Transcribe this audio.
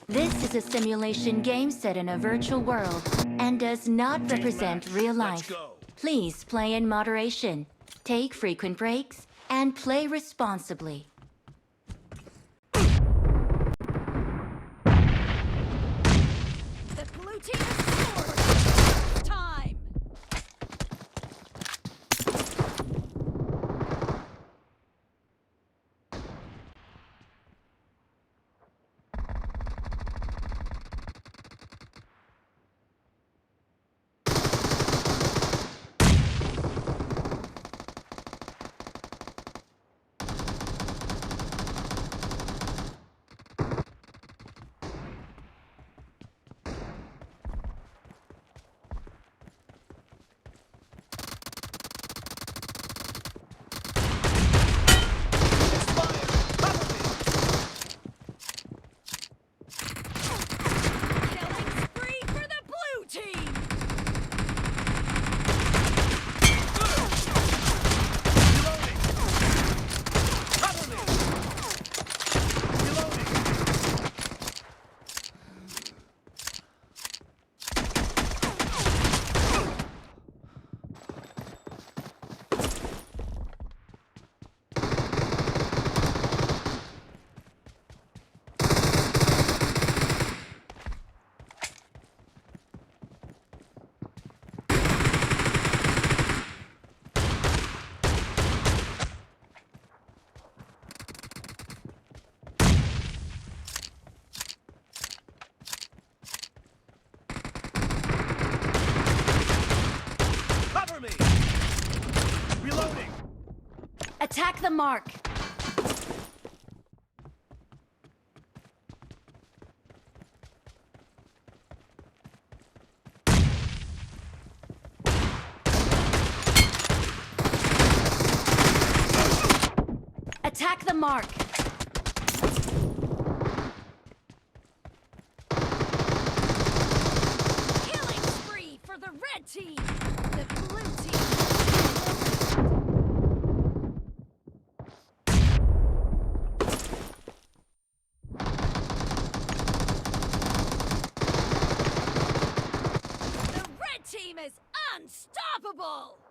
This is a simulation game set in a virtual world and does not represent real life. Please play in moderation, take frequent breaks, and play responsibly. The blue team has scored! Time! Attack the mark! Attack the mark! Killing spree for the red team! The blue team! The red team is unstoppable!